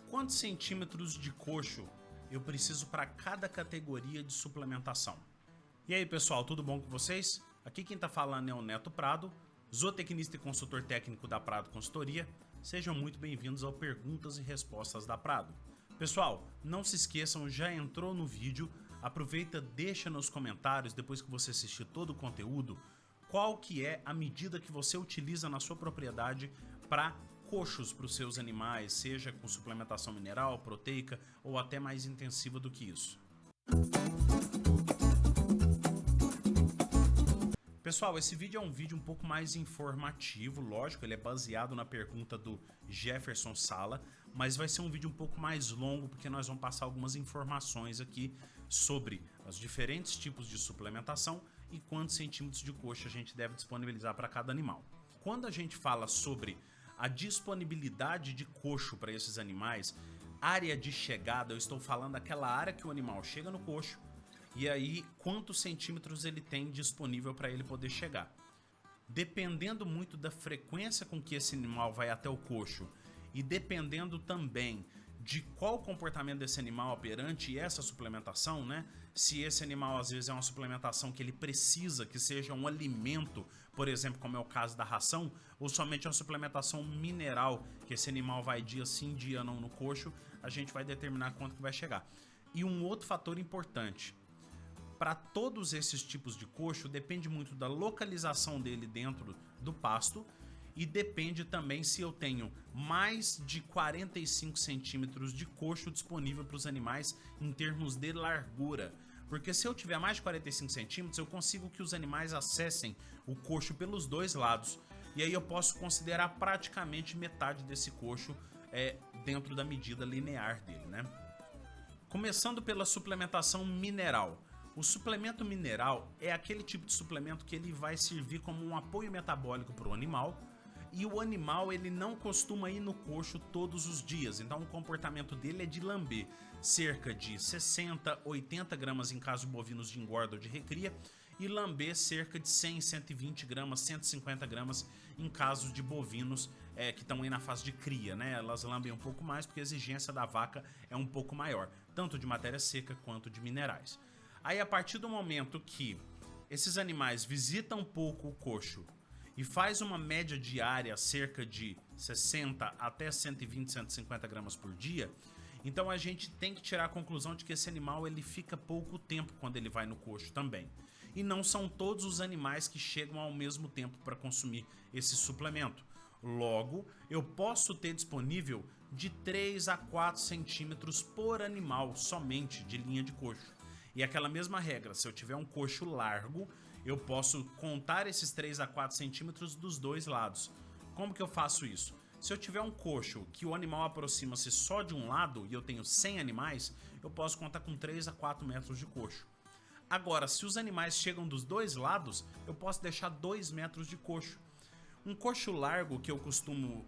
Quantos centímetros de coxo eu preciso para cada categoria de suplementação? E aí pessoal, tudo bom com vocês? Aqui quem está falando é o Neto Prado, zootecnista e consultor técnico da Prado Consultoria. Sejam muito bem-vindos ao Perguntas e Respostas da Prado. Pessoal, não se esqueçam, já entrou no vídeo, aproveita, deixa nos comentários, depois que você assistir todo o conteúdo, qual que é a medida que você utiliza na sua propriedade para coxos para os seus animais, seja com suplementação mineral, proteica ou até mais intensiva do que isso. Pessoal, esse vídeo é um vídeo um pouco mais informativo, lógico, ele é baseado na pergunta do Jefferson Sala, mas vai ser um vídeo um pouco mais longo porque nós vamos passar algumas informações aqui sobre os diferentes tipos de suplementação e quantos centímetros de coxo a gente deve disponibilizar para cada animal. Quando a gente fala sobre a disponibilidade de coxo para esses animais, área de chegada, eu estou falando daquela área que o animal chega no coxo, e aí quantos centímetros ele tem disponível para ele poder chegar. Dependendo muito da frequência com que esse animal vai até o coxo e dependendo também de qual o comportamento desse animal perante essa suplementação, né? Se esse animal às vezes é uma suplementação que ele precisa que seja um alimento, por exemplo, como é o caso da ração, ou somente uma suplementação mineral, que esse animal vai dia sim, dia não no coxo, a gente vai determinar quanto que vai chegar. E um outro fator importante, para todos esses tipos de coxo, depende muito da localização dele dentro do pasto e depende também se eu tenho mais de 45 centímetros de coxo disponível para os animais em termos de largura. Porque se eu tiver mais de 45 centímetros, eu consigo que os animais acessem o coxo pelos dois lados. E aí eu posso considerar praticamente metade desse coxo dentro da medida linear dele, né? Começando pela suplementação mineral. O suplemento mineral é aquele tipo de suplemento que ele vai servir como um apoio metabólico para o animal e o animal ele não costuma ir no coxo todos os dias, então o comportamento dele é de lamber cerca de 60, 80 gramas em caso de bovinos de engorda ou de recria e lamber cerca de 100, 120 gramas, 150 gramas em caso de bovinos que estão aí na fase de cria, né? Elas lambem um pouco mais porque a exigência da vaca é um pouco maior, tanto de matéria seca quanto de minerais. Aí a partir do momento que esses animais visitam um pouco o coxo e faz uma média diária cerca de 60 até 120, 150 gramas por dia, então a gente tem que tirar a conclusão de que esse animal ele fica pouco tempo quando ele vai no coxo também. E não são todos os animais que chegam ao mesmo tempo para consumir esse suplemento. Logo, eu posso ter disponível de 3 a 4 centímetros por animal somente de linha de coxo. E aquela mesma regra, se eu tiver um coxo largo, eu posso contar esses 3 a 4 centímetros dos dois lados. Como que eu faço isso? Se eu tiver um coxo que o animal aproxima-se só de um lado e eu tenho 100 animais, eu posso contar com 3 a 4 metros de coxo. Agora, se os animais chegam dos dois lados, eu posso deixar 2 metros de coxo. Um coxo largo que eu costumo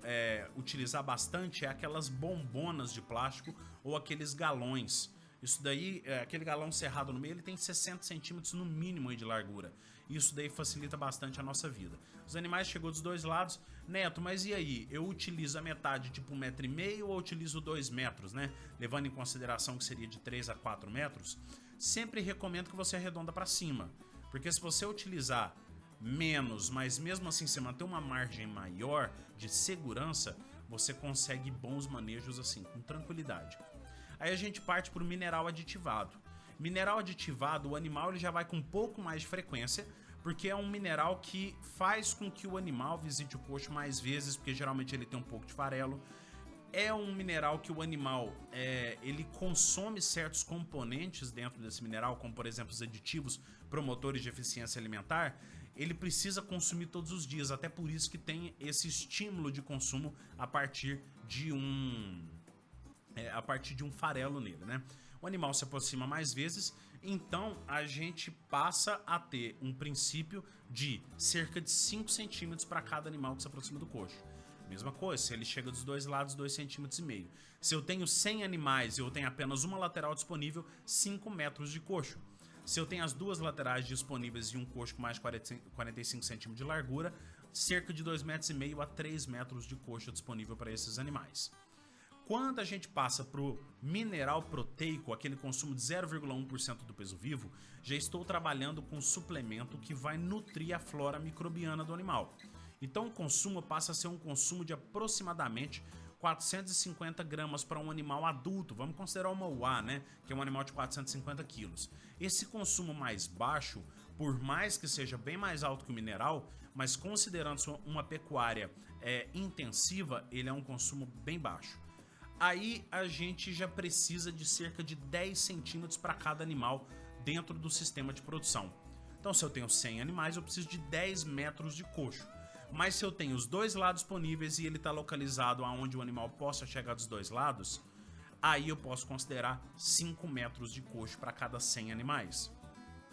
utilizar bastante é aquelas bombonas de plástico ou aqueles galões. Isso daí, aquele galão cerrado no meio, ele tem 60 centímetros no mínimo aí de largura. Isso daí facilita bastante a nossa vida. Os animais chegou dos dois lados. Neto, mas e aí? Eu utilizo a metade, tipo 1,5 m ou utilizo 2 metros, né? Levando em consideração que seria de 3 a 4 metros. Sempre recomendo que você arredonda para cima. Porque se você utilizar menos, mas mesmo assim você manter uma margem maior de segurança, você consegue bons manejos assim, com tranquilidade. Aí a gente parte para o mineral aditivado. Mineral aditivado, o animal ele já vai com um pouco mais de frequência, porque é um mineral que faz com que o animal visite o coxo mais vezes, porque geralmente ele tem um pouco de farelo. É um mineral que o animal ele consome certos componentes dentro desse mineral, como por exemplo os aditivos promotores de eficiência alimentar, ele precisa consumir todos os dias, até por isso que tem esse estímulo de consumo a partir de um farelo nele, né? O animal se aproxima mais vezes, então a gente passa a ter um princípio de cerca de 5 centímetros para cada animal que se aproxima do coxo. Mesma coisa, se ele chega dos dois lados, 2,5 centímetros. Se eu tenho 100 animais e eu tenho apenas uma lateral disponível, 5 metros de coxo. Se eu tenho as duas laterais disponíveis e um coxo com mais de 45 centímetros de largura, cerca de 2,5 metros a 3 metros de coxo disponível para esses animais. Quando a gente passa para o mineral proteico, aquele consumo de 0,1% do peso vivo, já estou trabalhando com um suplemento que vai nutrir a flora microbiana do animal. Então o consumo passa a ser um consumo de aproximadamente 450 gramas para um animal adulto. Vamos considerar uma UA, né? Que é um animal de 450 quilos. Esse consumo mais baixo, por mais que seja bem mais alto que o mineral, mas considerando uma pecuária intensiva, ele é um consumo bem baixo. Aí a gente já precisa de cerca de 10 centímetros para cada animal dentro do sistema de produção. Então se eu tenho 100 animais, eu preciso de 10 metros de coxo. Mas se eu tenho os dois lados disponíveis e ele está localizado aonde o animal possa chegar dos dois lados, aí eu posso considerar 5 metros de coxo para cada 100 animais.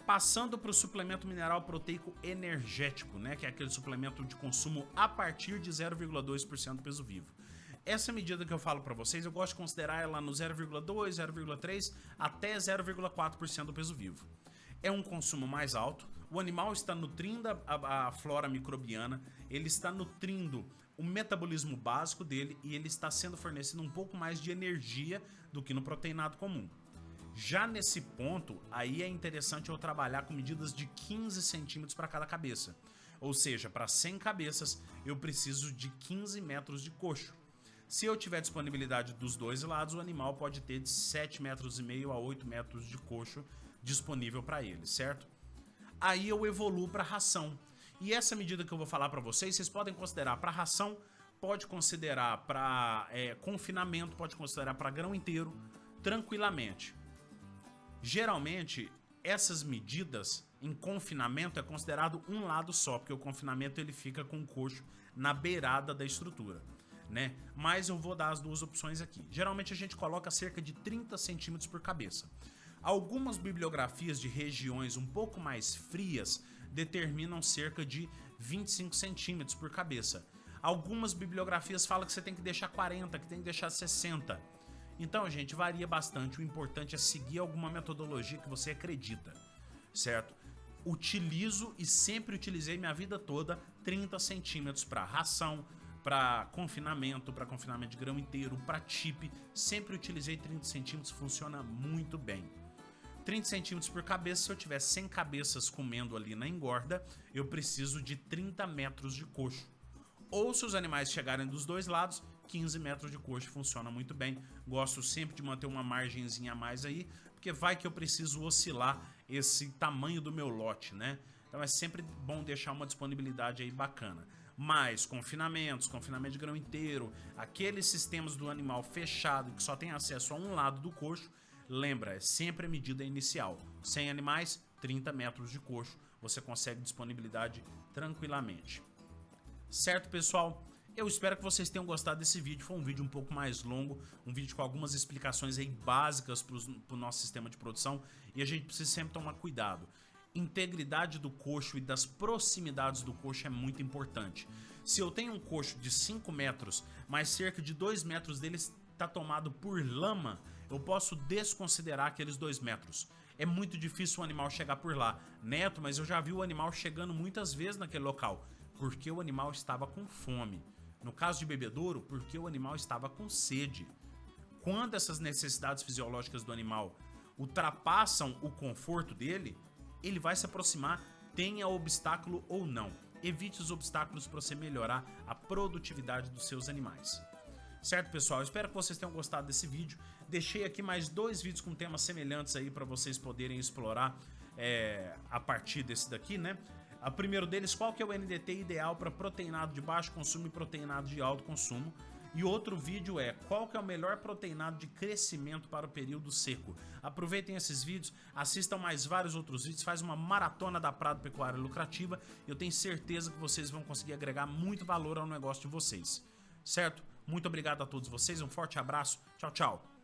Passando para o suplemento mineral proteico energético, né, que é aquele suplemento de consumo a partir de 0,2% do peso vivo. Essa medida que eu falo para vocês, eu gosto de considerar ela no 0,2, 0,3 até 0,4% do peso vivo. É um consumo mais alto, o animal está nutrindo a flora microbiana, ele está nutrindo o metabolismo básico dele e ele está sendo fornecido um pouco mais de energia do que no proteinado comum. Já nesse ponto, aí é interessante eu trabalhar com medidas de 15 centímetros para cada cabeça. Ou seja, para 100 cabeças eu preciso de 15 metros de coxo. Se eu tiver disponibilidade dos dois lados, o animal pode ter de 7,5 metros a 8 metros de coxo disponível para ele, certo? Aí eu evoluo para ração. E essa medida que eu vou falar para vocês, vocês podem considerar para ração, pode considerar para confinamento, pode considerar para grão inteiro, tranquilamente. Geralmente, essas medidas em confinamento é considerado um lado só, porque o confinamento ele fica com o coxo na beirada da estrutura, né? Mas eu vou dar as duas opções aqui. Geralmente a gente coloca cerca de 30 centímetros por cabeça. Algumas bibliografias de regiões um pouco mais frias determinam cerca de 25 centímetros por cabeça. Algumas bibliografias falam que você tem que deixar 40, que tem que deixar 60. Então, gente, varia bastante. O importante é seguir alguma metodologia que você acredita, certo? Utilizo e sempre utilizei minha vida toda 30 centímetros para ração, para confinamento de grão inteiro, para chip. Sempre utilizei 30 centímetros, funciona muito bem. 30 centímetros por cabeça, se eu tiver 100 cabeças comendo ali na engorda, eu preciso de 30 metros de coxo. Ou se os animais chegarem dos dois lados, 15 metros de coxo funciona muito bem. Gosto sempre de manter uma margenzinha a mais aí, porque vai que eu preciso oscilar esse tamanho do meu lote, né? Então é sempre bom deixar uma disponibilidade aí bacana. Mas confinamento de grão inteiro, aqueles sistemas do animal fechado que só tem acesso a um lado do coxo, lembra, é sempre a medida inicial. 100 animais, 30 metros de coxo, você consegue disponibilidade tranquilamente. Certo, pessoal? Eu espero que vocês tenham gostado desse vídeo. Foi um vídeo um pouco mais longo, um vídeo com algumas explicações aí básicas para o nosso sistema de produção, e a gente precisa sempre tomar cuidado. Integridade do coxo e das proximidades do coxo é muito importante. Se eu tenho um coxo de 5 metros, mas cerca de 2 metros dele está tomado por lama, eu posso desconsiderar aqueles 2 metros. É muito difícil o animal chegar por lá. Neto, mas eu já vi o animal chegando muitas vezes naquele local, porque o animal estava com fome. No caso de bebedouro, porque o animal estava com sede. Quando essas necessidades fisiológicas do animal ultrapassam o conforto dele, ele vai se aproximar, tenha obstáculo ou não. Evite os obstáculos para você melhorar a produtividade dos seus animais. Certo, pessoal? Espero que vocês tenham gostado desse vídeo. Deixei aqui mais 2 vídeos com temas semelhantes aí para vocês poderem explorar a partir desse daqui, né? O primeiro deles, qual que é o NDT ideal para proteinado de baixo consumo e proteinado de alto consumo. E outro vídeo é qual que é o melhor proteinado de crescimento para o período seco. Aproveitem esses vídeos, assistam mais vários outros vídeos, faz uma maratona da Prado Pecuária Lucrativa. Eu tenho certeza que vocês vão conseguir agregar muito valor ao negócio de vocês. Certo? Muito obrigado a todos vocês, um forte abraço, tchau, tchau.